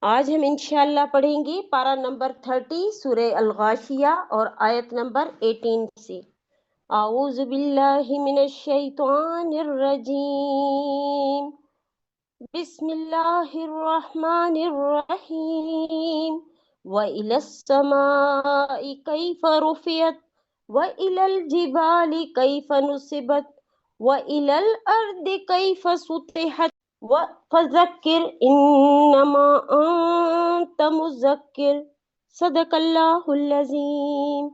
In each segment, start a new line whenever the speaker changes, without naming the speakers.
آج ہم انشاءاللہ پڑھیں گے پارہ نمبر 30 سورہ الغاشیہ اور آیت نمبر 18 سے۔ اعوذ باللہ من الشیطان الرجیم، بسم اللہ الرحمن الرحیم۔ وَإِلَى السَّمَاءِ كَيْفَ رُفِعَتْ وَإِلَى الْجِبَالِ كَيْفَ نُصِبَتْ وَإِلَى الْأَرْضِ كَيْفَ سُطِحَتْ فذکر انما انت مذکر، صدق اللہ العظیم۔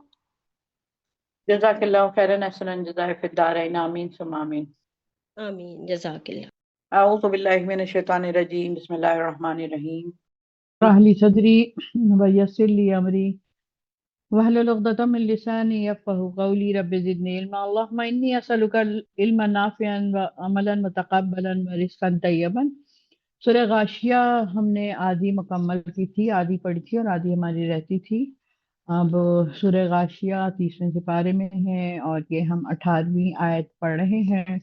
جزاک اللہ خیرن، احسن جزائے فی الدارین، آمین ثم آمین۔
آمین، جزاک اللہ۔
اعوذ باللہ من الشیطان الرجیم، بسم اللہ الرحمن الرحیم۔
اشرح لي صدري ويسر لي امري واحلل عقدة من لساني يفقهوا قولي رب زدني علما اللهم اني اسالك علما نافعا وعملا متقبلا ورزقا طیبا۔ سورہ غاشیہ ہم نے آدھی مکمل کی تھی، آدھی پڑھی تھی اور آدھی ہماری رہتی تھی۔ اب سورہ غاشیہ 30ویں سپارے میں ہے اور یہ ہم 18ویں آیت پڑھ رہے ہیں۔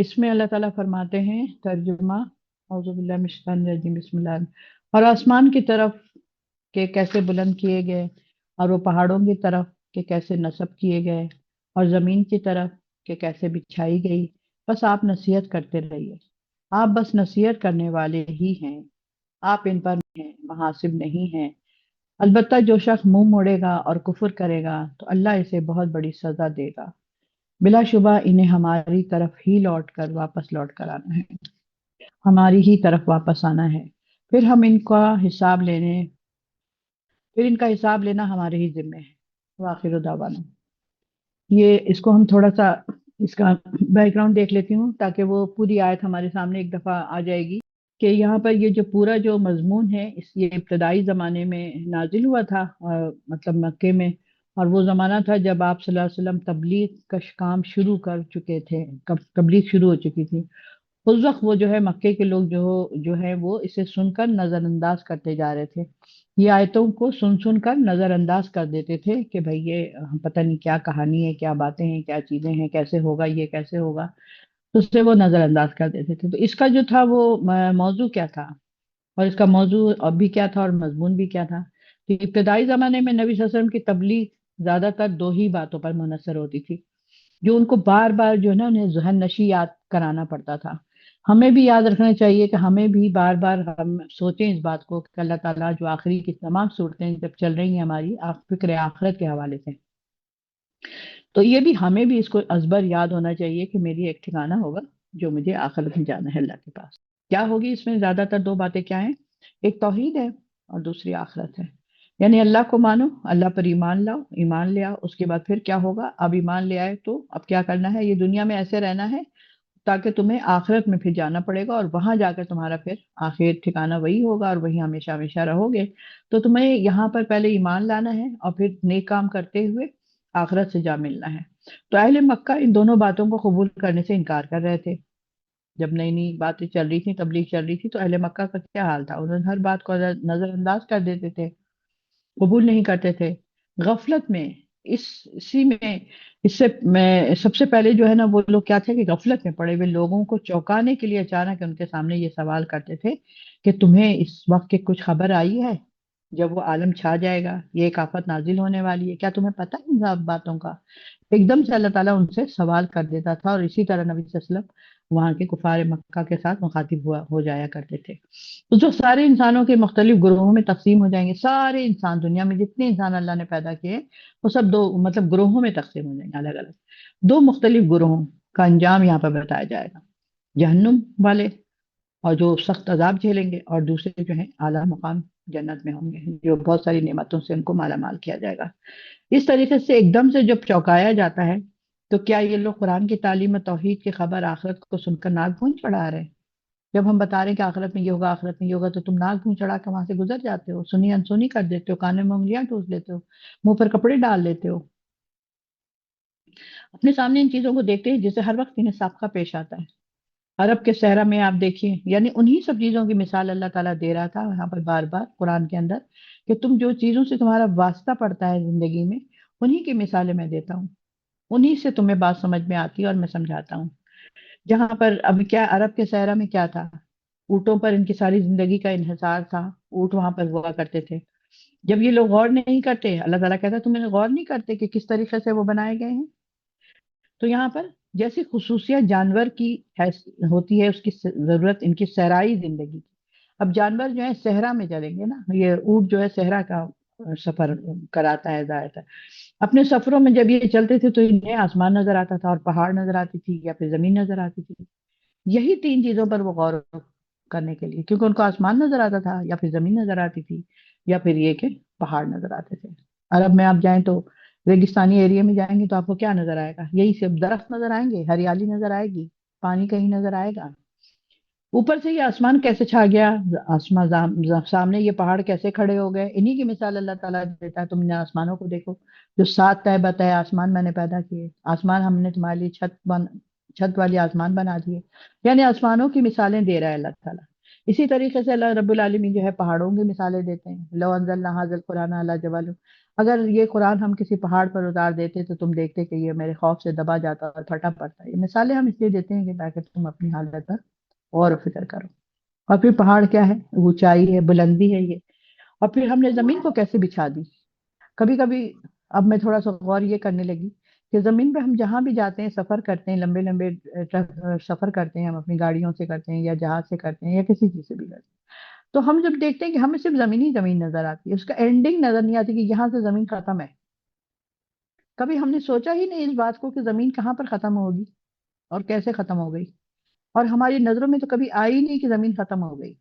اس میں اللہ تعالیٰ فرماتے ہیں، ترجمہ اعوذ باللہ من الشیطان الرجیم، بسم اللہ۔ اور آسمان کی طرف کہ کیسے بلند کیے گئے، اور وہ پہاڑوں کی طرف کہ کیسے نصب کیے گئے، اور زمین کی طرف کہ کیسے بچھائی گئی، بس آپ نصیحت کرتے رہیے۔ آپ بس نصیحت کرنے والے ہی ہیں، آپ ان پر ہیں، محاسب نہیں ہیں۔ البتہ جو شخص منہ موڑے گا اور کفر کرے گا تو اللہ اسے بہت بڑی سزا دے گا۔ بلا شبہ انہیں ہماری طرف ہی واپس لوٹ کر آنا ہے، ہماری ہی طرف واپس آنا ہے، پھر ان کا حساب لینا ہمارے ہی ذمہ ہے۔ وآخر دعوانا، اس کو ہم تھوڑا سا اس کا بیک گراؤنڈ دیکھ لیتی ہوں تاکہ وہ پوری آیت ہمارے سامنے ایک دفعہ آ جائے گی کہ یہاں پر یہ جو پورا جو مضمون ہے یہ ابتدائی زمانے میں نازل ہوا تھا، مطلب مکے میں، اور وہ زمانہ تھا جب آپ صلی اللہ علیہ وسلم تبلیغ کا کام شروع کر چکے تھے، تبلیغ شروع ہو چکی تھی۔ اس وقت وہ جو ہے مکے کے لوگ جو ہے وہ اسے سن کر نظر انداز کرتے جا رہے تھے، یہ آیتوں کو سن کر نظر انداز کر دیتے تھے کہ بھئی یہ پتہ نہیں کیا کہانی ہے، کیا باتیں ہیں، کیا چیزیں ہیں، کیسے ہوگا، یہ کیسے ہوگا، تو اس سے وہ نظر انداز کر دیتے تھے۔ تو اس کا جو تھا وہ موضوع کیا تھا، اور اس کا موضوع اب بھی کیا تھا اور مضمون بھی کیا تھا؟ کہ ابتدائی زمانے میں نبی صلی اللہ علیہ وسلم کی تبلیغ زیادہ تر 2 ہی باتوں پر منحصر ہوتی تھی، جو ان کو بار بار جو ہے نا انہیں ذہن نشی یاد کرانا پڑتا تھا۔ ہمیں بھی یاد رکھنا چاہیے کہ ہمیں بھی بار بار ہم سوچیں اس بات کو کہ اللہ تعالیٰ جو آخری کی تمام صورتیں جب چل رہی ہیں ہماری فکر آخرت کے حوالے سے، تو یہ بھی ہمیں بھی اس کو ازبر یاد ہونا چاہیے کہ میری ایک ٹھکانہ ہوگا جو مجھے آخرت میں جانا ہے اللہ کے پاس۔ کیا ہوگی اس میں زیادہ تر 2 باتیں کیا ہیں؟ ایک توحید ہے اور دوسری آخرت ہے، یعنی اللہ کو مانو، اللہ پر ایمان لاؤ، ایمان لے آؤ، اس کے بعد پھر کیا ہوگا؟ اب ایمان لے آئے تو اب کیا کرنا ہے؟ یہ دنیا میں ایسے رہنا ہے تاکہ تمہیں آخرت میں پھر جانا پڑے گا، اور وہاں جا کر تمہارا پھر آخر ٹھکانہ وہی ہوگا اور وہی ہمیشہ ہمیشہ رہو گے۔ تو تمہیں یہاں پر پہلے ایمان لانا ہے اور پھر نیک کام کرتے ہوئے آخرت سے جا ملنا ہے۔ تو اہل مکہ ان دونوں باتوں کو قبول کرنے سے انکار کر رہے تھے۔ جب نئی نئی باتیں چل رہی تھیں، تبلیغ چل رہی تھی، تو اہل مکہ کا کیا حال تھا؟ انہوں نے ہر بات کو نظر انداز کر دیتے تھے، قبول نہیں کرتے تھے۔ غفلت میں اسی میں اس سے میں سب سے پہلے جو ہے نا وہ لوگ کیا تھے کہ غفلت میں پڑے ہوئے لوگوں کو چونکانے کے لیے اچانک ان کے سامنے یہ سوال کرتے تھے کہ تمہیں اس وقت کی کچھ خبر آئی ہے جب وہ عالم چھا جائے گا، یہ ایک آفت نازل ہونے والی ہے، کیا تمہیں پتہ ہے ان سب باتوں کا؟ ایک دم سے اللہ تعالیٰ ان سے سوال کر دیتا تھا، اور اسی طرح نبی صلی اللہ علیہ وسلم وہاں کے کفار مکہ کے ساتھ مخاطب ہو جایا کرتے تھے۔ تو جو سارے انسانوں کے مختلف گروہوں میں تقسیم ہو جائیں گے، سارے انسان دنیا میں جتنے انسان اللہ نے پیدا کیے وہ سب 2 مطلب گروہوں میں تقسیم ہو جائیں گے، الگ الگ 2 مختلف گروہوں کا انجام یہاں پر بتایا جائے گا، جہنم والے اور جو سخت عذاب جھیلیں گے، اور دوسرے جو ہیں اعلیٰ مقام جنت میں ہوں گے جو بہت ساری نعمتوں سے ان کو مالا مال کیا جائے گا۔ اس طریقے سے ایک دم سے جب چونکایا جاتا ہے تو کیا یہ لوگ قرآن کی تعلیم و توحید کی خبر آخرت کو سن کر ناک بھون چڑھا رہے ہیں؟ جب ہم بتا رہے ہیں کہ آخرت میں یہ ہوگا، آخرت میں یہ ہوگا، تو تم ناک بھون چڑھا کے وہاں سے گزر جاتے ہو، سنی انسنی کر دیتے ہو، کانوں میں انگلیاں ٹوس لیتے ہو، منہ پر کپڑے ڈال لیتے ہو، اپنے سامنے ان چیزوں کو دیکھتے ہیں جسے ہر وقت انہیں سابقہ پیش آتا ہے۔ عرب کے صحرا میں آپ دیکھیے، یعنی انہی سب چیزوں کی مثال اللہ تعالیٰ دے رہا تھا یہاں پر بار بار قرآن کے اندر کہ تم جو چیزوں سے تمہارا واسطہ پڑتا ہے زندگی میں، انہی کی مثالیں میں دیتا ہوں، انہی سے تمہیں بات سمجھ میں آتی ہے اور میں سمجھاتا ہوں۔ جہاں پر اب کیا عرب کے صحرا میں کیا تھا؟ اونٹوں پر ان کی ساری زندگی کا انحصار تھا، اونٹ وہاں پر ہوا کرتے تھے. جب یہ لوگ غور نہیں کرتے، اللہ تعالیٰ کہتا ہے تم غور نہیں کرتے کہ کس طریقے سے وہ بنائے گئے ہیں. تو یہاں پر جیسی خصوصیت جانور کی ہوتی ہے، اس کی ضرورت ان کی صحرائی زندگی کی. اب جانور جو ہے صحرا میں چلیں گے نا، یہ اونٹ جو ہے صحرا کا سفر کراتا ہے زیادہ تر. اپنے سفروں میں جب یہ چلتے تھے تو انہیں آسمان نظر آتا تھا اور پہاڑ نظر آتی تھی یا پھر زمین نظر آتی تھی. یہی تین چیزوں پر وہ غور کرنے کے لیے، کیونکہ ان کو آسمان نظر آتا تھا یا پھر زمین نظر آتی تھی یا پھر یہ کہ پہاڑ نظر آتے تھے. عرب میں آپ جائیں تو ریگستانی ایریا میں جائیں گے تو آپ کو کیا نظر آئے گا؟ یہی صرف درخت نظر آئیں گے، ہریالی نظر آئے گی، پانی کہیں نظر آئے گا. اوپر سے یہ آسمان کیسے چھا گیا، آسمان سامنے یہ پہاڑ کیسے کھڑے ہو گئے، انہی کی مثال اللہ تعالیٰ دیتا ہے. تم نے آسمانوں کو دیکھو، جو 7 تہ بتہ آسمان میں نے پیدا کیے، آسمان ہم نے تمہارے لیے چھت والی آسمان بنا دیے. یعنی آسمانوں کی مثالیں دے رہا ہے اللہ تعالیٰ. اسی طریقے سے اللہ رب العالمین جو ہے پہاڑوں کی مثالیں دیتے ہیں. لو انزلنا ھذا القرآن علی جبل، اگر یہ قرآن ہم کسی پہاڑ پر اتار دیتے تو تم دیکھتے کہ یہ میرے خوف سے دبا جاتا اور پھٹا پڑتا. یہ مثالیں ہم اس لیے دیتے ہیں کہ تاکہ تم اپنی حالت پر غور و فکر کرو. اور پھر پہاڑ کیا ہے؟ اونچائی ہے، بلندی ہے یہ. اور پھر ہم نے زمین کو کیسے بچھا دی. کبھی کبھی اب میں تھوڑا سا غور یہ کرنے لگی کہ زمین پہ ہم جہاں بھی جاتے ہیں، سفر کرتے ہیں، لمبے لمبے سفر کرتے ہیں، ہم اپنی گاڑیوں سے کرتے ہیں یا جہاز سے کرتے ہیں یا کسی چیز سے بھی کرتے ہیں، تو ہم جب دیکھتے ہیں کہ ہمیں صرف زمین ہی زمین نظر آتی ہے، اس کا اینڈنگ نظر نہیں آتی کہ یہاں سے زمین ختم ہے. کبھی ہم نے سوچا ہی نہیں اس بات کو کہ زمین کہاں پر ختم ہوگی اور کیسے ختم ہو گئی، اور ہماری نظروں میں تو کبھی آئی نہیں کہ زمین ختم ہو گئی.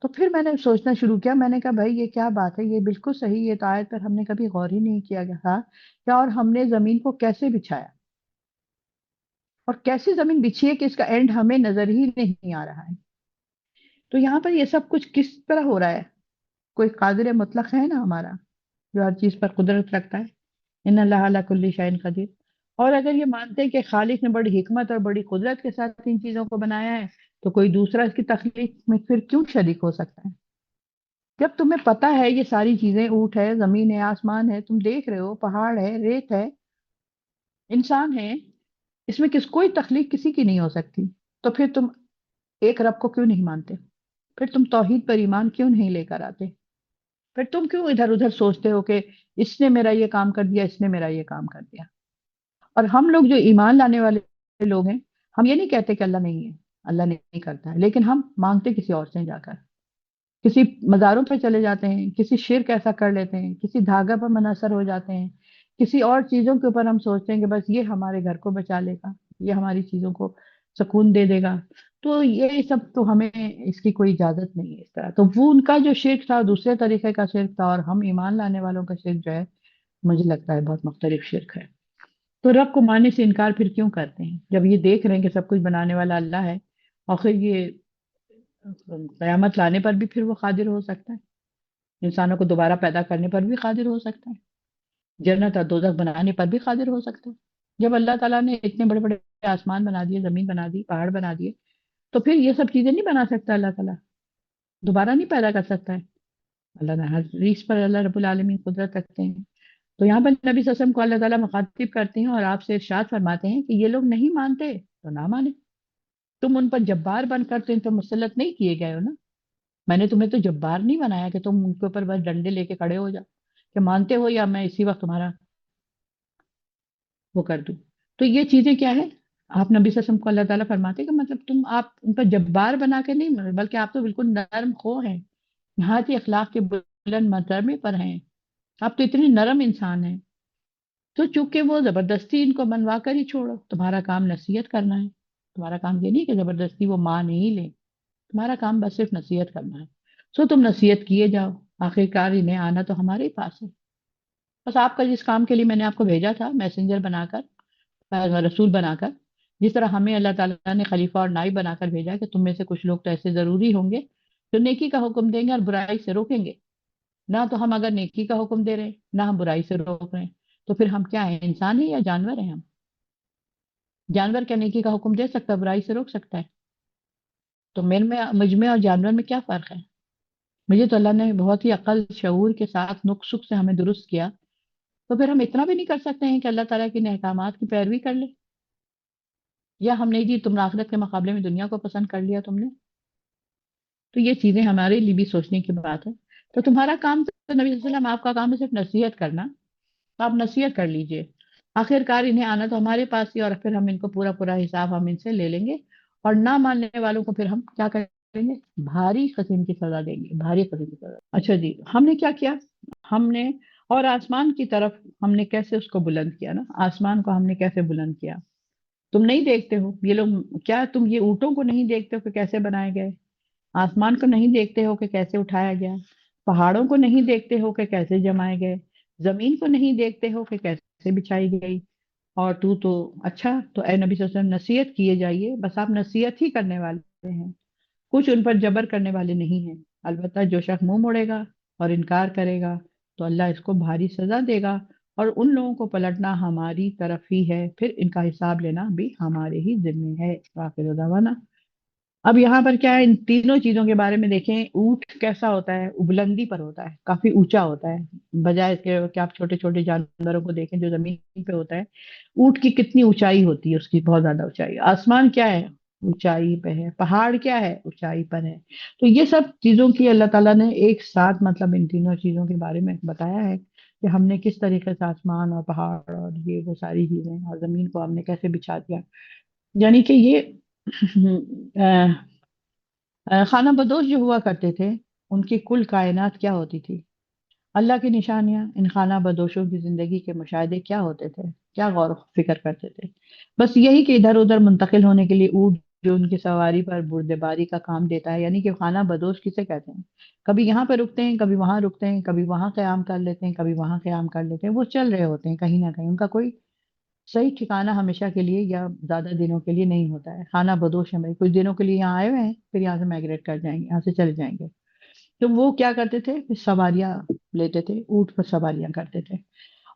تو پھر میں نے سوچنا شروع کیا، میں نے کہا بھائی یہ کیا بات ہے، یہ بالکل صحیح، یہ تو آیت پر ہم نے کبھی غور ہی نہیں کیا گیا تھا کیا. اور ہم نے زمین کو کیسے بچھایا اور کیسے زمین بچھی ہے کہ اس کا اینڈ ہمیں نظر ہی نہیں آ رہا ہے. تو یہاں پر یہ سب کچھ کس طرح ہو رہا ہے؟ کوئی قادر مطلق ہے نا ہمارا جو ہر چیز پر قدرت رکھتا ہے. ان اللہ علی کل شیء قدیر. اور اگر یہ مانتے ہیں کہ خالق نے بڑی حکمت اور بڑی قدرت کے ساتھ ان چیزوں کو بنایا ہے، تو کوئی دوسرا اس کی تخلیق میں پھر کیوں شریک ہو سکتا ہے؟ جب تمہیں پتا ہے یہ ساری چیزیں، اونٹ ہے، زمین ہے، آسمان ہے، تم دیکھ رہے ہو، پہاڑ ہے، ریت ہے، انسان ہے، اس میں کوئی تخلیق کسی کی نہیں ہو سکتی، تو پھر تم ایک رب کو کیوں نہیں مانتے؟ پھر تم توحید پر ایمان کیوں نہیں لے کر آتے؟ پھر تم کیوں ادھر ادھر سوچتے ہو کہ اس نے میرا یہ کام کر دیا، اس نے میرا یہ کام کر دیا؟ اور ہم لوگ جو ایمان لانے والے لوگ ہیں، ہم یہ نہیں کہتے کہ اللہ نہیں ہے، اللہ نہیں کرتا ہے، لیکن ہم مانگتے کسی اور سے جا کر، کسی مزاروں پہ چلے جاتے ہیں، کسی شرک ایسا کر لیتے ہیں، کسی دھاگا پر منحصر ہو جاتے ہیں، کسی اور چیزوں کے اوپر ہم سوچتے ہیں کہ بس یہ ہمارے گھر کو بچا لے گا، یہ ہماری چیزوں کو سکون دے دے گا. تو یہ سب تو ہمیں اس کی کوئی اجازت نہیں ہے اس طرح. تو وہ ان کا جو شرک تھا دوسرے طریقے کا شرک تھا، اور ہم ایمان لانے والوں کا شرک جو ہے مجھے لگتا ہے بہت مختلف شرک ہے. تو رب کو ماننے سے انکار پھر کیوں کرتے ہیں جب یہ دیکھ رہے ہیں کہ سب کچھ بنانے والا اللہ ہے، اور پھر یہ قیامت لانے پر بھی پھر وہ قادر ہو سکتا ہے، انسانوں کو دوبارہ پیدا کرنے پر بھی قادر ہو سکتا ہے، جنت اور دوزخ بنانے پر بھی قادر ہو سکتا ہے. جب اللہ تعالیٰ نے اتنے بڑے بڑے آسمان بنا دیے، زمین بنا دی، پہاڑ بنا دیے، تو پھر یہ سب چیزیں نہیں بنا سکتا اللہ تعالیٰ؟ دوبارہ نہیں پیدا کر سکتا ہے؟ اللہ نے ہر چیز پر اللہ رب العالمین قدرت رکھتے ہیں. تو یہاں پر نبی صلی اللہ علیہ وسلم کو اللہ تعالیٰ مخاطب کرتے ہیں اور آپ سے ارشاد فرماتے ہیں کہ یہ لوگ نہیں مانتے تو نہ مانے. تم ان پر جبار بن کر تو ان پر مسلط نہیں کیے گئے ہو نا. میں نے تمہیں تو جبار نہیں بنایا کہ تم ان کے اوپر بس ڈنڈے لے کے کھڑے ہو جاؤ کہ مانتے ہو یا میں اسی وقت تمہارا وہ کر دوں. تو یہ چیزیں کیا ہے؟ آپ نبی صلی اللہ علیہ وسلم کو اللہ تعالیٰ فرماتے ہیں کہ مطلب آپ ان پر جبار بنا کے نہیں، بلکہ آپ تو بالکل نرم خو ہیں، نہایت اخلاق کے بلند مرتبے پر ہیں، آپ تو اتنے نرم انسان ہیں. تو چونکہ وہ زبردستی ان کو منوا کر ہی چھوڑو، تمہارا کام نصیحت کرنا ہے، تمہارا کام یہ نہیں کہ زبردستی وہ مان ہی لیں، تمہارا کام بس صرف نصیحت کرنا ہے. سو تم نصیحت کیے جاؤ، آخر کار انہیں آنا تو ہمارے ہی پاس ہے. بس آپ کا جس کام کے لیے میں نے آپ کو بھیجا تھا میسنجر بنا کر، رسول بنا کر، جس طرح ہمیں اللہ تعالیٰ نے خلیفہ اور نائب بنا کر بھیجا کہ تم میں سے کچھ لوگ تو ایسے ضروری ہوں گے جو نیکی کا حکم دیں گے اور برائی سے روکیں گے. نہ تو ہم اگر نیکی کا حکم دے رہے ہیں، نہ ہم برائی سے روک رہے ہیں، تو پھر ہم کیا ہیں؟ انسان ہیں یا جانور ہیں؟ ہم جانور کیا نیکی کا حکم دے سکتا ہے، برائی سے روک سکتا ہے؟ تو مجھ میں اور جانور میں کیا فرق ہے؟ مجھے تو اللہ نے بہت ہی عقل شعور کے ساتھ نقص سکھ سے ہمیں درست کیا، تو پھر ہم اتنا بھی نہیں کر سکتے ہیں کہ اللہ تعالیٰ کے احکامات کی پیروی کر لیں؟ یا ہم نے جی تم نے آخرت کے مقابلے میں دنیا کو پسند کر لیا تم نے؟ تو یہ چیزیں ہمارے لیے بھی سوچنے کی بات ہے. تو تمہارا کام تو نبی صلی اللہ علیہ وسلم آپ کا کام ہے صرف نصیحت کرنا. تو آپ نصیحت کر لیجئے. آخر کار انہیں آنا تو ہمارے پاس ہی، اور پھر ہم ان کو پورا پورا حساب ہم ان سے لے لیں گے. اور نہ ماننے والوں کو پھر ہم کیا کریں گے؟ بھاری قسم کی سزا دیں گے، بھاری قسم کی سزا. اچھا جی، ہم نے کیا کیا؟ ہم نے اور آسمان کی طرف ہم نے کیسے اس کو بلند کیا نا، آسمان کو ہم نے کیسے بلند کیا. تم نہیں دیکھتے ہو یہ لوگ، کیا تم یہ اونٹوں کو نہیں دیکھتے ہو کہ کیسے بنائے گئے؟ آسمان کو نہیں دیکھتے ہو کہ کیسے اٹھایا گیا؟ پہاڑوں کو نہیں دیکھتے ہو کہ کیسے جمائے گئے؟ زمین کو نہیں دیکھتے ہو کہ کیسے بچھائی گئی؟ اور تو اچھا، تو اے نبی صلی اللہ علیہ وسلم نصیحت کیے جائیے، بس آپ نصیحت ہی کرنے والے ہیں، کچھ ان پر جبر کرنے والے نہیں ہیں. البتہ جو شخص منہ موڑے گا اور انکار کرے گا تو اللہ اس کو بھاری سزا دے گا، اور ان لوگوں کو پلٹنا ہماری طرف ہی ہے، پھر ان کا حساب لینا بھی ہمارے ہی ذمہ ہے. آخر دعوانا. اب یہاں پر کیا ہے، ان تینوں چیزوں کے بارے میں دیکھیں. اونٹ کیسا ہوتا ہے؟ بلندی پر ہوتا ہے، کافی اونچا ہوتا ہے، بجائے اس کے کہ آپ چھوٹے چھوٹے جانوروں کو دیکھیں جو زمین پہ ہوتا ہے. اونٹ کی کتنی اونچائی ہوتی ہے، اس کی بہت زیادہ اونچائی. آسمان کیا ہے؟ اونچائی پہ ہے. پہاڑ کیا ہے؟ اونچائی پر ہے. تو یہ سب چیزوں کی اللہ تعالیٰ نے ایک ساتھ مطلب ان تینوں چیزوں کے بارے میں بتایا ہے کہ ہم نے کس طریقے سے آسمان اور پہاڑ اور یہ وہ ساری چیزیں اور زمین کو ہم نے کیسے بچھا دیا. یعنی کہ یہ خانہ بدوش جو ہوا کرتے تھے، ان کی کل کائنات کیا ہوتی تھی؟ اللہ کی نشانیاں. ان خانہ بدوشوں کی زندگی کے مشاہدے کیا ہوتے تھے؟ کیا غور و فکر کرتے تھے؟ بس یہی کہ ادھر ادھر منتقل ہونے کے لیے اونٹ جو ان کی سواری پر بردباری کا کام دیتا ہے. یعنی کہ خانہ بدوش کسے کہتے ہیں؟ کبھی یہاں پہ رکتے ہیں، کبھی وہاں رکتے ہیں، کبھی وہاں قیام کر لیتے ہیں، کبھی وہاں قیام کر لیتے ہیں. وہ چل رہے ہوتے ہیں کہیں نہ کہیں، ان کا کوئی صحیح ٹھکانہ ہمیشہ کے لیے یا زیادہ دنوں کے لیے نہیں ہوتا ہے. خانہ بدوش ہیں بھائی، کچھ دنوں کے لیے یہاں آئے ہوئے ہیں، پھر یہاں سے مائگریٹ کر جائیں گے، یہاں سے چلے جائیں گے. تو وہ کیا کرتے تھے؟ پھر سواریاں لیتے تھے، اونٹ پر سواریاں کرتے تھے.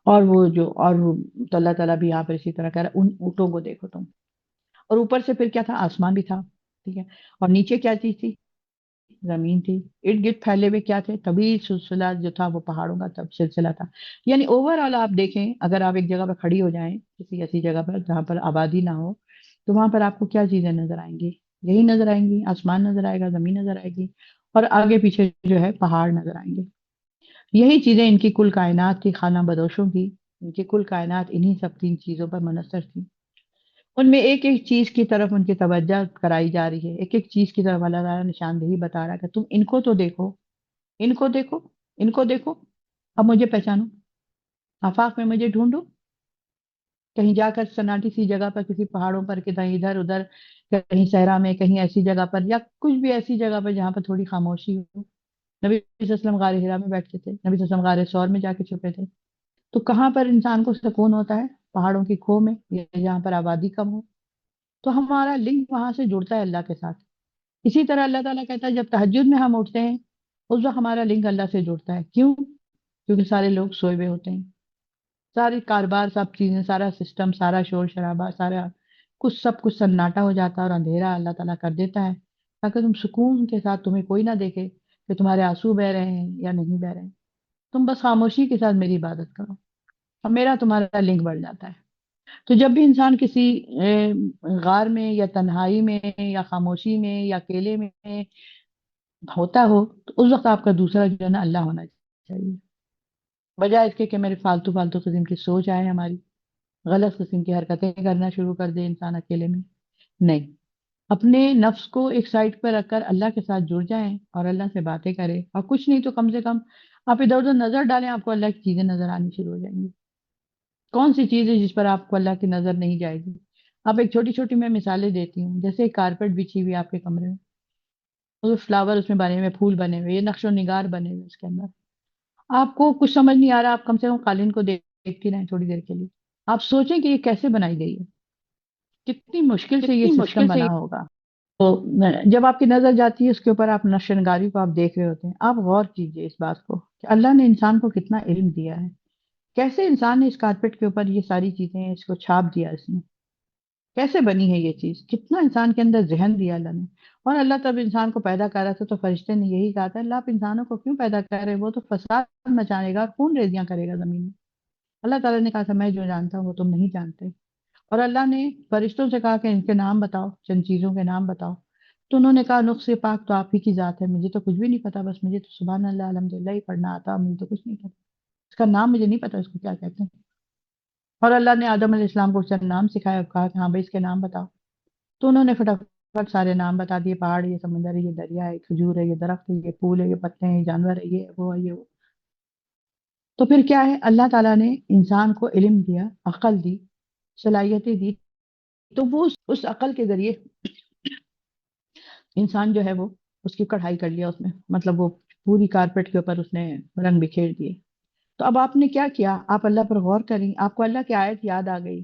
اور تو اللہ تعالیٰ بھی یہاں پر اسی طرح کہہ رہا ہے، ان اونٹوں کو دیکھو تم. اور اوپر سے پھر کیا تھا؟ آسمان بھی تھا. ٹھیک ہے. اور نیچے کیا چیز تھی؟ زمین تھی. ارد گرد پھیلے ہوئے کیا تھے؟ طویل سلسلہ جو تھا وہ پہاڑوں کا تب سلسلہ تھا. یعنی اوور آل آپ دیکھیں، اگر آپ ایک جگہ پر کھڑی ہو جائیں کسی ایسی جگہ پر جہاں پر آبادی نہ ہو، تو وہاں پر آپ کو کیا چیزیں نظر آئیں گی؟ یہی نظر آئیں گی، آسمان نظر آئے گا، زمین نظر آئے گی، اور آگے پیچھے جو ہے پہاڑ نظر آئیں گے. یہی چیزیں ان کی کل کائنات کی، خانہ بدوشوں کی، ان کی کل کائنات انہی سب تین چیزوں پر منحصر تھی. ان میں ایک ایک چیز کی طرف ان کی توجہ کرائی جا رہی ہے، ایک ایک چیز کی طرف اللہ تعالیٰ نشاندہی بتا رہا ہے کہ تم ان کو تو دیکھو، ان کو دیکھو، ان کو دیکھو. اب مجھے پہچانو، آفاق میں مجھے ڈھونڈو. کہیں جا کر سناٹی سی جگہ پر، کسی پہاڑوں پر، کہیں ادھر ادھر، کہیں صحرا میں، کہیں ایسی جگہ پر، یا کچھ بھی ایسی جگہ پر جہاں پر تھوڑی خاموشی ہو. نبی صلی اللہ علیہ وسلم غار حرا میں بیٹھتے تھے، نبی صلی اللہ علیہ وسلم غار ثور میں جا کے چھپے تھے. تو کہاں پر انسان کو سکون ہوتا ہے؟ پہاڑوں کی کھو میں، یا جہاں پر آبادی کم ہو. تو ہمارا لنک وہاں سے جڑتا ہے اللہ کے ساتھ. اسی طرح اللہ تعالیٰ کہتا ہے جب تہجد میں ہم اٹھتے ہیں، اس وقت ہمارا لنک اللہ سے جڑتا ہے. کیوں؟ کیونکہ سارے لوگ سوئے ہوئے ہوتے ہیں، ساری کاروبار، سب چیزیں، سارا سسٹم، سارا شور شرابہ، سارا سب کچھ سناٹا ہو جاتا ہے، اور اندھیرا اللہ تعالیٰ کر دیتا ہے تاکہ تم سکون کے ساتھ، تمہیں کوئی نہ دیکھے کہ تمہارے آنسو بہ رہے ہیں یا نہیں بہ رہے ہیں. تم بس خاموشی کے ساتھ میری عبادت کرو، اور میرا تمہارا لنک بڑھ جاتا ہے. تو جب بھی انسان کسی غار میں یا تنہائی میں یا خاموشی میں یا اکیلے میں ہوتا ہو، تو اس وقت آپ کا دوسرا جو ہے نا اللہ ہونا چاہیے، بجائے اس کے کہ میرے فالتو فالتو قسم کی سوچ آئے ہماری، غلط قسم کی حرکتیں کرنا شروع کر دے انسان اکیلے میں. نہیں، اپنے نفس کو ایک سائڈ پر رکھ کر اللہ کے ساتھ جڑ جائیں اور اللہ سے باتیں کریں، اور کچھ نہیں تو کم سے کم آپ ادھر ادھر نظر ڈالیں، آپ کو اللہ کی چیزیں نظر آنی شروع ہو جائیں گی. کون سی چیز ہے جس پر آپ کو اللہ کی نظر نہیں جائے گی؟ آپ ایک چھوٹی چھوٹی میں مثالیں دیتی ہوں. جیسے ایک کارپیٹ بچھی ہوئی آپ کے کمرے میں، وہ فلاور اس میں بنے ہوئے، پھول بنے ہوئے، یہ نقش و نگار بنے ہوئے اس کے اندر. آپ کو کچھ سمجھ نہیں آ رہا، آپ کم سے کم قالین کو دیکھتی رہیں تھوڑی دیر کے لیے. آپ سوچیں کہ یہ کیسے بنائی گئی ہے، کتنی مشکل سے یہ
کتنی
سسٹم
مشکل سے.
بنا ہوگا. تو جب آپ کی نظر جاتی ہے اس کے اوپر، آپ نقش نگاری کو آپ دیکھ رہے ہوتے ہیں، آپ غور کیجئے اس بات کو کہ اللہ نے انسان کو کتنا علم دیا ہے. کیسے انسان نے اس کارپیٹ کے اوپر یہ ساری چیزیں، اس کو چھاپ دیا، اس نے کیسے بنی ہے یہ چیز، کتنا انسان کے اندر ذہن دیا اللہ نے. اور اللہ تب انسان کو پیدا کر رہا تھا تو فرشتے نے یہی کہا تھا، اللہ آپ انسانوں کو کیوں پیدا کر رہے؟ وہ تو فساد مچانے گا، خون ریزیاں کرے گا زمین میں. اللہ تعالیٰ نے کہا تھا میں جو جانتا ہوں وہ تم نہیں جانتے. اور اللہ نے فرشتوں سے کہا کہ ان کے نام بتاؤ، چند چیزوں کے نام بتاؤ. تو انہوں نے کہا نقص پاک تو آپ ہی کی ذات ہے، مجھے تو کچھ بھی نہیں پتا، بس مجھے تو سبحان اللہ الحمدللہ ہی پڑھنا آتا، مجھے تو کچھ نہیں پتا، اس کا نام مجھے نہیں پتا اس کو کیا کہتے ہیں۔ اور اللہ نے آدم علیہ السلام کو چند نام سکھایا اور کہا کہ ہاں بھائی اس کے نام بتاؤ، تو انہوں نے فٹافٹ سارے نام بتا دیے، پہاڑ، یہ سمندر ہے، یہ دریا ہے، یہ کھجور ہے، یہ درخت ہے، یہ پھول ہے، یہ پتے ہیں، یہ جانور ہے، یہ ہے، وہ ہے، یہ وہ۔ تو پھر کیا ہے، اللہ تعالیٰ نے انسان کو علم دیا، عقل دی، صلاحیتیں دی، تو وہ اس عقل کے ذریعے انسان جو ہے وہ اس کی کڑھائی کر لیا، اس میں مطلب وہ پوری کارپیٹ کے اوپر اس نے رنگ بکھیر دیے۔ تو اب آپ نے کیا کیا، آپ اللہ پر غور کریں، آپ کو اللہ کی آیت یاد آ گئی،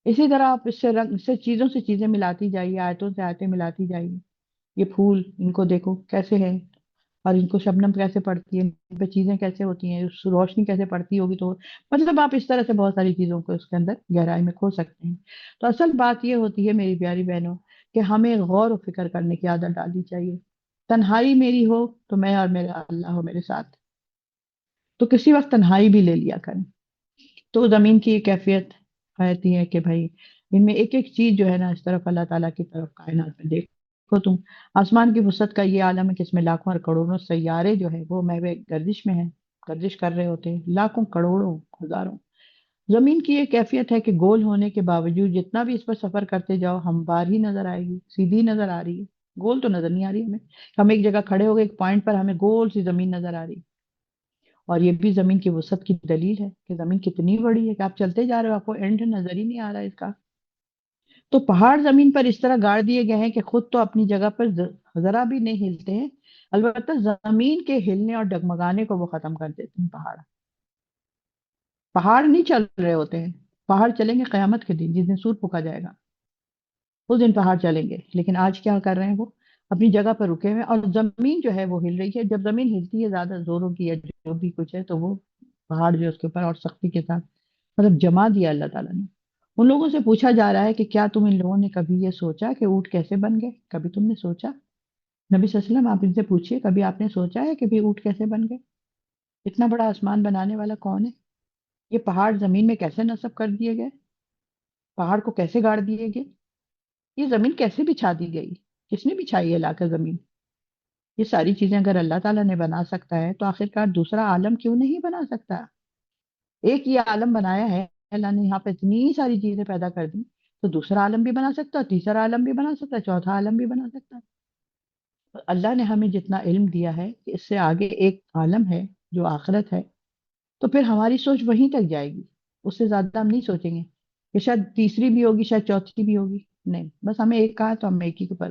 اسی طرح آپ اس سے رنگ، اس سے چیزوں سے چیزیں ملاتی جائیے، آیتوں سے آیتیں ملاتی جائیے۔ یہ پھول، ان کو دیکھو کیسے ہیں، اور ان کو شبنم کیسے پڑتی ہے، ان پہ چیزیں کیسے ہوتی ہیں، اس روشنی کیسے پڑتی ہوگی، تو مطلب آپ اس طرح سے بہت ساری چیزوں کو اس کے اندر گہرائی میں کھو سکتے ہیں۔ تو اصل بات یہ ہوتی ہے میری پیاری بہنوں کہ ہمیں غور و فکر کرنے کی عادت ڈالنی چاہیے۔ تنہائی میری ہو تو میں اور میرا اللہ ہو میرے ساتھ، تو کسی وقت تنہائی بھی لے لیا کریں۔ تو زمین کی یہ کیفیت آتی ہے کہ بھائی ان میں ایک ایک چیز جو ہے نا، اس طرف اللہ تعالیٰ کی طرف کائنات میں دیکھو تم، آسمان کی وسعت کا یہ عالم ہے کہ اس میں لاکھوں اور کروڑوں سیارے جو ہے وہ محو گردش میں ہیں، گردش کر رہے ہوتے ہیں، لاکھوں کروڑوں ہزاروں۔ زمین کی یہ کیفیت ہے کہ گول ہونے کے باوجود جتنا بھی اس پر سفر کرتے جاؤ ہموار ہی نظر آئے گی، سیدھی نظر آ رہی ہے، گول تو نظر نہیں آ رہی ہمیں، ہم ایک جگہ کھڑے ہو گئے ایک پوائنٹ پر ہمیں گول سی زمین نظر آ رہی ہے۔ اور یہ بھی زمین کی وسعت کی دلیل ہے کہ زمین کتنی بڑی ہے کہ آپ چلتے جا رہے ہو آپ کو اینڈ نظر ہی نہیں آ رہا ہے اس کا۔ تو پہاڑ زمین پر اس طرح گاڑ دیے گئے ہیں کہ خود تو اپنی جگہ پر ذرا بھی نہیں ہلتے ہیں، البتہ زمین کے ہلنے اور ڈگمگانے کو وہ ختم کر دیتے ہیں۔ پہاڑ پہاڑ نہیں چل رہے ہوتے ہیں، پہاڑ چلیں گے قیامت کے دن، جس دن سور پھونکا جائے گا اس دن پہاڑ چلیں گے، لیکن آج کیا کر رہے ہیں، وہ اپنی جگہ پر رکے ہوئے ہیں، اور زمین جو ہے وہ ہل رہی ہے۔ جب زمین ہلتی ہے زیادہ زوروں کی یا جو بھی کچھ ہے تو وہ پہاڑ جو ہے اس کے اوپر اور سختی کے ساتھ مطلب جما دیا اللہ تعالیٰ نے۔ ان لوگوں سے پوچھا جا رہا ہے کہ کیا تم ان لوگوں نے کبھی یہ سوچا کہ اونٹ کیسے بن گئے، کبھی تم نے سوچا؟ نبی صلی اللہ علیہ وسلم آپ ان سے پوچھئے کبھی آپ نے سوچا ہے کہ بھی اونٹ کیسے بن گئے؟ اتنا بڑا آسمان بنانے والا کون ہے؟ یہ پہاڑ زمین میں کیسے نصب کر دیے گئے، پہاڑ کو کیسے گاڑ دیے گئے، یہ زمین کیسے بچھا دی گئی، کس نے بچھائی ہے لا کر زمین؟ یہ ساری چیزیں اگر اللہ تعالیٰ نے بنا سکتا ہے تو آخرکار دوسرا عالم کیوں نہیں بنا سکتا؟ ایک یہ عالم بنایا ہے اللہ نے، یہاں پہ اتنی ساری چیزیں پیدا کر دی، تو دوسرا عالم بھی بنا سکتا ہے، تیسرا عالم بھی بنا سکتا ہے، چوتھا عالم بھی بنا سکتا ہے۔ اللہ نے ہمیں جتنا علم دیا ہے کہ اس سے آگے ایک عالم ہے جو آخرت ہے، تو پھر ہماری سوچ وہیں تک جائے گی، اس سے زیادہ ہم نہیں سوچیں گے کہ شاید تیسری بھی ہوگی، شاید چوتھی بھی ہوگی، نہیں، بس ہمیں ایک کہا تو ہم ایک ہی کے پر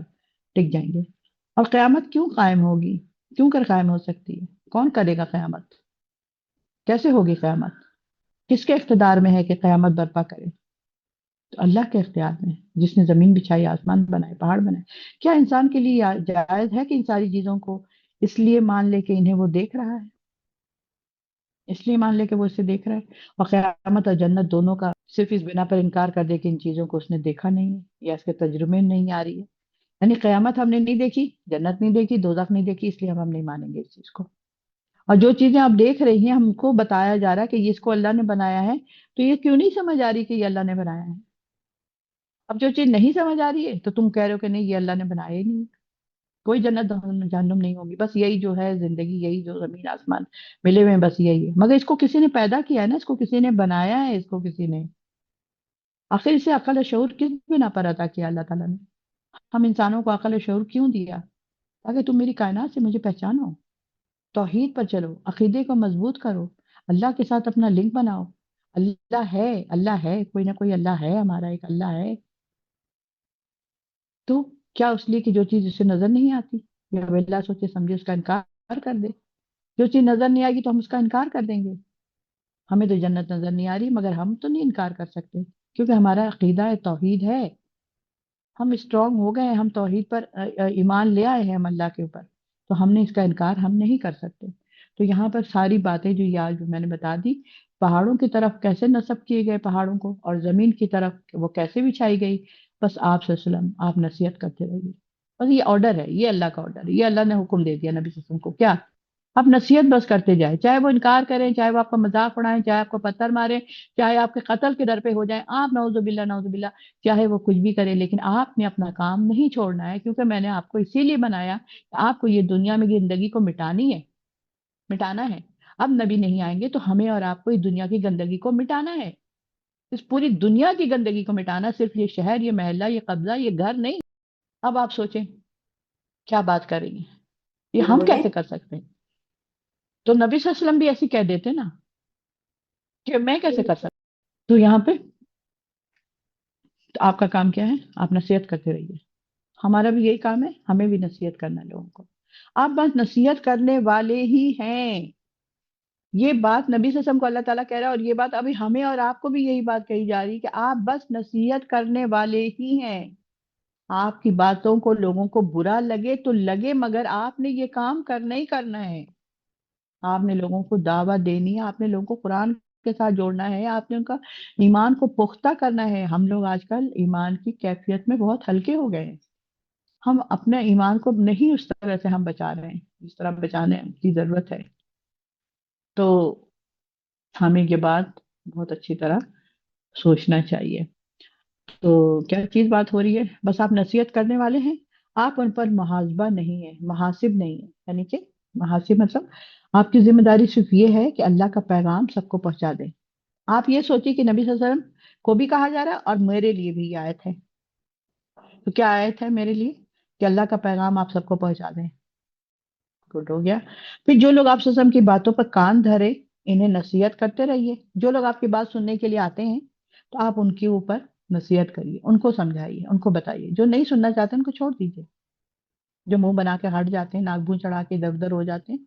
ٹک جائیں گے۔ اور قیامت کیوں قائم ہوگی، کیوں کر قائم ہو سکتی ہے، کون کرے گا قیامت، کیسے ہوگی قیامت، کس کے اقتدار میں ہے کہ قیامت برپا کرے؟ تو اللہ کے اختیار میں ہے، جس نے زمین بچھائی، آسمان بنائے، پہاڑ بنائے۔ کیا انسان کے لیے جائز ہے کہ ان ساری چیزوں کو اس لیے مان لے کہ انہیں وہ دیکھ رہا ہے، اس لیے مان لے کہ وہ اسے دیکھ رہا ہے، اور قیامت اور جنت دونوں کا صرف اس بنا پر انکار کر دے کہ ان چیزوں کو اس نے دیکھا نہیں ہے یا اس کے تجربے میں نہیں آ رہی ہے؟ یعنی قیامت ہم نے نہیں دیکھی، جنت نہیں دیکھی، دوزخ نہیں دیکھی، اس لیے ہم نہیں مانیں گے اس چیز کو۔ اور جو چیزیں آپ دیکھ رہی ہیں ہم کو بتایا جا رہا ہے کہ یہ اس کو اللہ نے بنایا ہے، تو یہ کیوں نہیں سمجھ آ رہی کہ یہ اللہ نے بنایا ہے؟ اب جو چیز نہیں سمجھ آ رہی ہے تو تم کہہ رہے ہو کہ نہیں یہ اللہ نے بنایا ہی نہیں، کوئی جنت جہنم نہیں ہوگی، بس یہی جو ہے زندگی، یہی جو زمین آسمان ملے ہوئے ہیں بس یہی ہے، مگر اس کو کسی نے پیدا کیا ہے نا، اس کو کسی نے بنایا ہے، اس کو کسی نے آخر اسے عقل و شعور کس بنا پر عطا کیا اللہ تعالیٰ نے؟ ہم انسانوں کو عقل و شعور کیوں دیا؟ تاکہ تم میری کائنات سے مجھے پہچانو، توحید پر چلو، عقیدے کو مضبوط کرو، اللہ کے ساتھ اپنا لنک بناؤ۔ اللہ ہے، اللہ ہے، کوئی نہ کوئی اللہ ہے، ہمارا ایک اللہ ہے۔ تو کیا اس لیے کہ جو چیز اسے نظر نہیں آتی یا بلا سوچے سمجھے اس کا انکار کر دے؟ جو چیز نظر نہیں آئے گی تو ہم اس کا انکار کر دیں گے۔ ہمیں تو جنت نظر نہیں آ رہی مگر ہم تو نہیں انکار کر سکتے، کیونکہ ہمارا عقیدہ توحید ہے، ہم اسٹرانگ ہو گئے ہیں، ہم توحید پر ایمان لے آئے ہیں ہم اللہ کے اوپر، تو ہم نے اس کا انکار ہم نہیں کر سکتے۔ تو یہاں پر ساری باتیں جو یہ آج میں نے بتا دی، پہاڑوں کی طرف کیسے نصب کیے گئے پہاڑوں کو، اور زمین کی طرف وہ کیسے بچھائی گئی، بس آپ صلی اللہ علیہ وسلم آپ نصیحت کرتے رہیے، بس یہ آرڈر ہے، یہ اللہ کا آرڈر ہے، یہ اللہ نے حکم دے دیا نبی صلی اللہ علیہ وسلم کو، کیا آپ نصیحت بس کرتے جائیں، چاہے وہ انکار کریں، چاہے وہ آپ کا مذاق اڑائیں، چاہے آپ کو پتھر ماریں، چاہے آپ کے قتل کے در پہ ہو جائیں، آپ نعوذ باللہ نعوذ باللہ، چاہے وہ کچھ بھی کرے، لیکن آپ نے اپنا کام نہیں چھوڑنا ہے، کیونکہ میں نے آپ کو اسی لیے بنایا کہ آپ کو یہ دنیا میں زندگی کو مٹانی ہے، مٹانا ہے۔ اب نبی نہیں آئیں گے تو ہمیں اور آپ کو اس دنیا کی گندگی کو مٹانا ہے، اس پوری دنیا کی گندگی کو مٹانا، صرف یہ شہر، یہ محلہ، یہ قبضہ، یہ گھر نہیں۔ اب آپ سوچیں کیا بات کر رہی ہیں، یہ ہم کیسے کر سکتے ہیں؟ تو نبی صلی اللہ علیہ وسلم بھی ایسی کہہ دیتے نا کہ میں کیسے کر سکتا ہوں؟ تو یہاں پہ تو آپ کا کام کیا ہے؟ آپ نصیحت کرتے رہیے، ہمارا بھی یہی کام ہے، ہمیں بھی نصیحت کرنا ہے لوگوں کو۔ آپ بس نصیحت کرنے والے ہی ہیں، یہ بات نبی صلی اللہ علیہ وسلم کو اللہ تعالیٰ کہہ رہا ہے، اور یہ بات ابھی ہمیں اور آپ کو بھی یہی بات کہی جا رہی ہے کہ آپ بس نصیحت کرنے والے ہی ہیں۔ آپ کی باتوں کو لوگوں کو برا لگے تو لگے، مگر آپ نے یہ کام کرنا ہی کرنا ہے۔ آپ نے لوگوں کو دعوت دینی ہے، آپ نے لوگوں کو قرآن کے ساتھ جوڑنا ہے، آپ نے ان کا ایمان کو پختہ کرنا ہے۔ ہم لوگ آج کل ایمان کی کیفیت میں بہت ہلکے ہو گئے ہیں، ہم اپنے ایمان کو نہیں اس طرح سے ہم بچا رہے ہیں جس طرح بچانے کی ضرورت ہے۔ تو ہمیں یہ بات بہت اچھی طرح سوچنا چاہیے۔ تو کیا چیز بات ہو رہی ہے؟ بس آپ نصیحت کرنے والے ہیں، آپ ان پر محاسبہ نہیں ہے، محاسب نہیں ہے، یعنی کہ محاسب مطلب آپ کی ذمہ داری صرف یہ ہے کہ اللہ کا پیغام سب کو پہنچا دیں۔ آپ یہ سوچیے کہ نبی صلی اللہ علیہ وسلم کو بھی کہا جا رہا ہے اور میرے لیے بھی یہ آیت ہے۔ تو کیا آیت ہے میرے لیے؟ کہ اللہ کا پیغام آپ سب کو پہنچا دیں۔ گڈ ہو گیا۔ پھر جو لوگ آپ صلی اللہ علیہ وسلم کی باتوں پر کان دھرے، انہیں نصیحت کرتے رہیے۔ جو لوگ آپ کی بات سننے کے لیے آتے ہیں تو آپ ان کے اوپر نصیحت کریے، ان کو سمجھائیے، ان کو بتائیے۔ جو نہیں سننا چاہتے ان کو چھوڑ دیجیے، جو منہ بنا کے ہٹ جاتے ہیں، ناک بھون چڑھا کے ادھر ادھر ہو جاتے ہیں،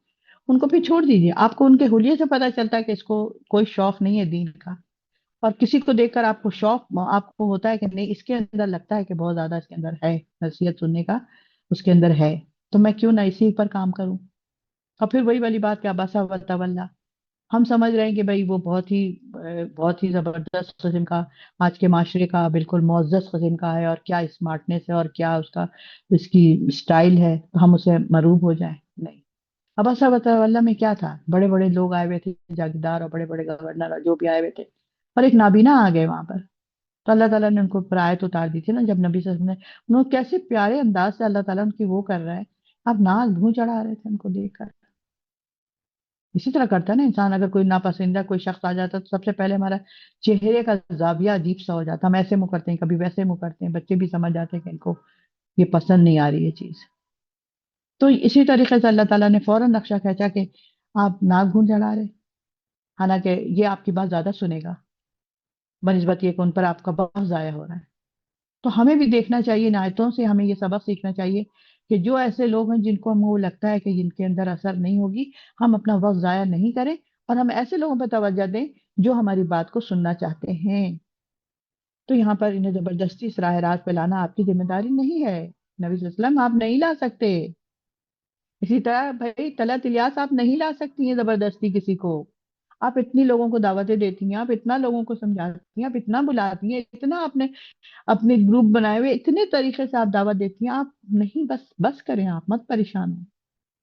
ان کو پھر چھوڑ دیجیے۔ آپ کو ان کے حلیے سے پتہ چلتا ہے کہ اس کو کوئی شوق نہیں ہے دین کا، اور کسی کو دیکھ کر آپ کو شوق، آپ کو ہوتا ہے کہ نہیں، اس کے اندر لگتا ہے کہ بہت زیادہ اس کے اندر ہے نصیحت سننے کا، اس کے اندر ہے، تو میں کیوں نہ اسی پر کام کروں۔ اور پھر وہی والی بات کہ عبسہ وتولیٰ، ہم سمجھ رہے ہیں کہ بھائی وہ بہت ہی زبردست قسم کا، آج کے معاشرے کا بالکل معزز قسم کا ہے، اور کیا اسمارٹنیس ہے، اور کیا اس کی اسٹائل ہے، تو ہم اسے مروب ہو جائیں۔ نہیں، عبسہ وتولیٰ میں کیا تھا؟ بڑے بڑے لوگ آئے ہوئے تھے، جاگیردار اور بڑے بڑے گورنر اور جو بھی آئے ہوئے تھے، اور ایک نابینا آ گئے وہاں پر، تو اللہ تعالیٰ نے ان کو پر آیت اتار دی تھی نا، جب نبی صلی اللہ علیہ وسلم نے، انہوں نے کیسے پیارے انداز سے اللہ تعالیٰ ان کی وہ کر رہا ہے، آپ ناک بھون چڑھا رہے تھے ان کو دیکھ کر۔ اسی طرح کرتا ہے نا انسان، اگر کوئی ناپسندہ کوئی شخص آ جاتا ہے تو سب سے پہلے ہمارا چہرے کا زاویہ عجیب سا ہو جاتا ہے، ہم ایسے منہ کرتے ہیں، کبھی ویسے منہ کرتے ہیں، بچے بھی سمجھ جاتے ہیں کہ ان کو یہ پسند نہیں آ رہی یہ چیز۔ تو اسی طریقے سے اللہ تعالیٰ نے فوراً نقشہ کھینچا کہ آپ ناک بھون چڑھا رہے، حالانکہ یہ آپ کی بات زیادہ سنے گا بنسبت یہ کہ ان پر آپ کا وقت ضائع ہو رہا ہے۔ تو ہمیں بھی دیکھنا چاہیے، ان آیتوں سے ہمیں یہ سبق سیکھنا چاہیے کہ جو ایسے لوگ ہیں جن کو ہمیں وہ لگتا ہے کہ جن کے اندر اثر نہیں ہوگی، ہم اپنا وقت ضائع نہیں کریں، اور ہم ایسے لوگوں پہ توجہ دیں جو ہماری بات کو سننا چاہتے ہیں۔ تو یہاں پر انہیں زبردستی اس راہ راست پہ لانا آپ کی ذمہ داری نہیں ہے، نبی صلی اللہ علیہ وسلم آپ نہیں لا سکتے۔ اسی طرح بھائی طلعت الیاس آپ نہیں لا سکتی ہیں زبردستی کسی کو۔ آپ اتنی لوگوں کو دعوتیں دیتی ہیں، آپ اتنا لوگوں کو سمجھاتی ہیں، آپ اتنا بلاتی ہیں، اتنا اپنے گروپ بنائے ہوئے، اتنے طریقے سے آپ دعوت دیتی ہیں، آپ نہیں، بس کریں، آپ مت پریشان ہوں۔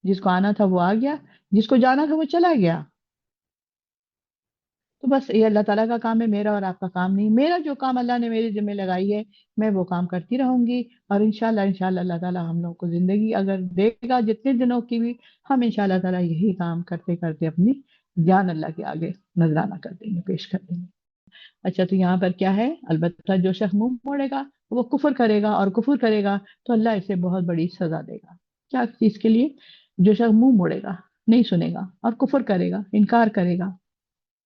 جس کو آنا تھا وہ آ گیا، جس کو جانا تھا وہ چلا گیا۔ تو بس یہ اللہ تعالیٰ کا کام ہے، میرا اور آپ کا کام نہیں۔ میرا جو کام اللہ نے میری ذمہ لگائی ہے میں وہ کام کرتی رہوں گی، اور انشاءاللہ اللہ تعالیٰ ہم لوگوں کو زندگی اگر دے گا جتنے دنوں کی بھی، ہم انشاءاللہ تعالیٰ یہی کام کرتے کرتے اپنی جان اللہ کے آگے نذرانہ کر دیں گے، پیش کر دیں گے۔ اچھا، تو یہاں پر کیا ہے؟ البتہ جو شخص منہ موڑے گا وہ کفر کرے گا، اور کفر کرے گا تو اللہ اسے بہت بڑی سزا دے گا۔ کیا چیز کے لیے؟ جو شخص منہ موڑے گا، نہیں سنے گا، اور کفر کرے گا، انکار کرے گا،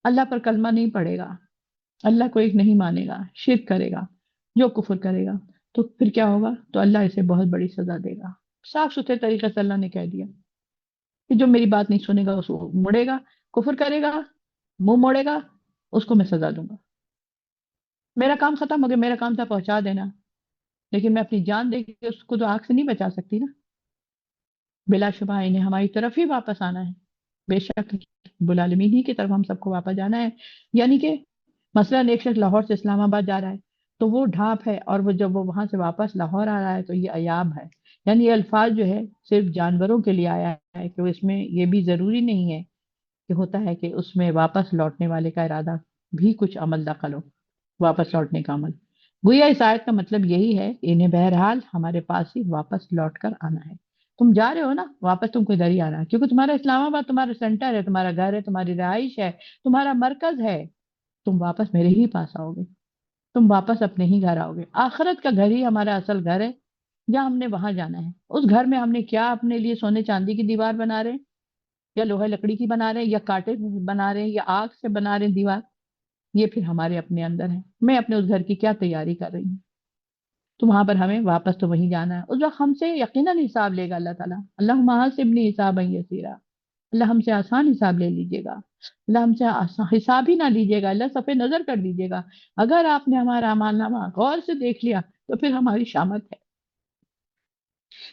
اللہ پر کلمہ نہیں پڑھے گا، اللہ کو ایک نہیں مانے گا، شرک کرے گا، جو کفر کرے گا، تو پھر کیا ہوگا؟ تو اللہ اسے بہت بڑی سزا دے گا۔ صاف ستھرے طریقے سے اللہ نے کہہ دیا کہ جو میری بات نہیں سنے گا، اس کو مڑے گا، کفر کرے گا، منہ موڑے گا، اس کو میں سزا دوں گا۔ میرا کام ختم ہو گیا، میرا کام تھا پہنچا دینا، لیکن میں اپنی جان دے کے اس کو تو آگ سے نہیں بچا سکتی نا۔ بلا شبہ انہیں ہماری طرف ہی واپس آنا ہے، بے شک رب العالمین ہی کی طرف ہم سب کو واپس جانا ہے۔ یعنی کہ مثلاً ایک شخص لاہور سے اسلام آباد جا رہا ہے تو وہ ڈھانپ ہے، اور وہ جب وہ وہاں سے واپس لاہور آ رہا ہے تو یہ ایاب ہے، یعنی یہ الفاظ جو ہے صرف جانوروں کے لیے آیا ہے کہ اس میں یہ بھی ضروری نہیں ہے کہ ہوتا ہے کہ اس میں واپس لوٹنے والے کا ارادہ بھی کچھ عمل دخل ہو، واپس لوٹنے کا عمل۔ گویا اس آیت کا مطلب یہی ہے کہ انہیں بہرحال ہمارے پاس ہی واپس لوٹ کر آنا ہے۔ تم جا رہے ہو نا، واپس تم کو ادھر ہی آنا ہے، کیونکہ تمہارا اسلام آباد تمہارا سینٹر ہے، تمہارا گھر ہے، تمہاری رہائش ہے، تمہارا مرکز ہے۔ تم واپس میرے ہی پاس آؤ گے، تم واپس اپنے ہی گھر آؤ گے۔ آخرت کا گھر ہی ہمارا اصل گھر ہے، جہاں ہم نے وہاں جانا ہے۔ اس گھر میں ہم نے کیا اپنے لیے سونے چاندی کی دیوار بنا رہے ہیں، یا لوہے لکڑی کی بنا رہے ہیں، یا کانٹے بنا رہے ہیں، یا آگ سے بنا رہے ہیں دیوار، یہ پھر ہمارے اپنے اندر ہے۔ میں اپنے اس گھر کی کیا تیاری کر رہی ہوں؟ تو وہاں پر ہمیں واپس تو وہیں جانا ہے۔ اس وقت ہم سے یقیناً حساب لے گا اللہ تعالیٰ۔ اللہم حاسبنی حسابا یسیرا، اللہ ہم سے آسان حساب لے لیجیے گا، اللہ ہم سے حساب ہی نہ لیجیے گا، اللہ صفِ نظر کر دیجیے گا۔ اگر آپ نے ہمارا اعمال نامہ غور سے دیکھ لیا تو پھر ہماری شامت ہے۔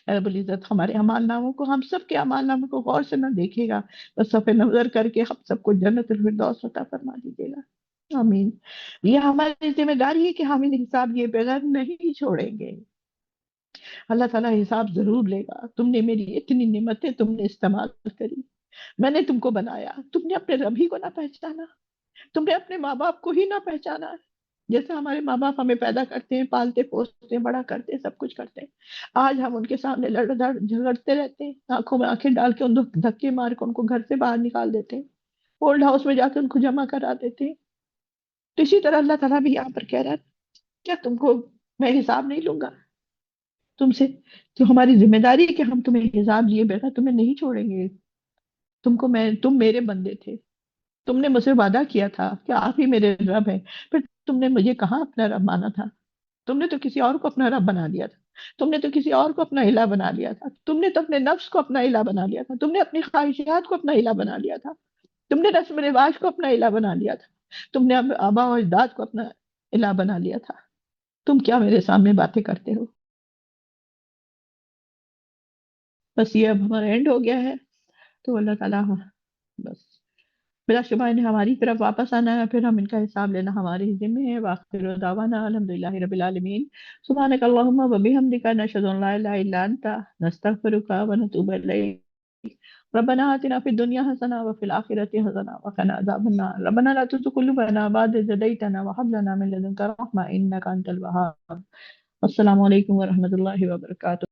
اے رب العزت ہمارے اعمال ناموں کو، ہم سب کے اعمال ناموں کو غور سے نہ دیکھے گا، بس صفِ نظر کر کے ہم سب کو جنت الفردوس عطا فرما دیجیے گا، آمین۔ یہ ہماری ذمہ داری ہے کہ ہم ان حساب لیے بغیر نہیں چھوڑیں گے۔ اللہ تعالیٰ حساب ضرور لے گا۔ تم نے میری اتنی نعمتیں تم نے استعمال کری، میں نے تم کو بنایا، تم نے اپنے رب ہی کو نہ پہچانا، تم نے اپنے ماں باپ کو ہی نہ پہچانا۔ جیسے ہمارے ماں باپ ہمیں پیدا کرتے ہیں، پالتے پوستے ہیں، بڑا کرتے ہیں، سب کچھ کرتے ہیں، آج ہم ان کے سامنے جھگڑتے رہتے ہیں، آنکھوں میں آنکھیں ڈال کے ان کو دھکے مار کے ان کو گھر سے باہر نکال دیتے ہیں، اولڈ ہاؤس میں جا کے ان کو جمع کرا دیتے ہیں۔ تو اسی طرح اللہ تعالیٰ بھی یہاں پر کہہ رہا ہے کیا تم کو میں حساب نہیں لوں گا تم سے؟ تو ہماری ذمہ داری ہے کہ ہم تمہیں حساب لیے بغیر تمہیں نہیں چھوڑیں گے۔ تم میرے بندے تھے، تم نے مجھ سے وعدہ کیا تھا کہ آپ ہی میرے رب ہیں، پھر تم نے مجھے کہاں اپنا رب مانا تھا؟ تم نے تو کسی اور کو اپنا رب بنا لیا تھا، تم نے تو کسی اور کو اپنا الہ بنا لیا تھا، تم نے تو اپنے نفس کو اپنا الہ بنا لیا تھا، تم نے اپنی خواہشات کو اپنا الہ بنا لیا تھا، تم نے رسم رواج کو اپنا الہ بنا لیا تھا، تم نے آبا و اجداد کو اپنا الہ بنا لیا تھا۔ تم کیا میرے سامنے باتیں کرتے ہو؟ بس یہ اب ہمارا اینڈ ہو گیا ہے، تو اللہ تعالیٰ بس بلا شبہ انہیں ہماری طرف واپس آنا ہے، پھر ہم ان کا حساب لینا ہمارے ذمہ ہے۔ وآخر دعوانا الحمدللہ رب العالمین، سبحانک اللہم وبحمدک، نشہد ان لا الہ الا انت، نستغفرک ونتوب الیک۔ ربنا آتنا فی الدنیا حسنہ وفی الآخرۃ حسنہ وقنا عذاب النار۔ ربنا لا تزغ قلوبنا بعد إذ هديتنا وهب لنا من لدنک رحمہ انک انت الوہاب۔ السلام علیکم ورحمۃ اللہ وبرکاتہ۔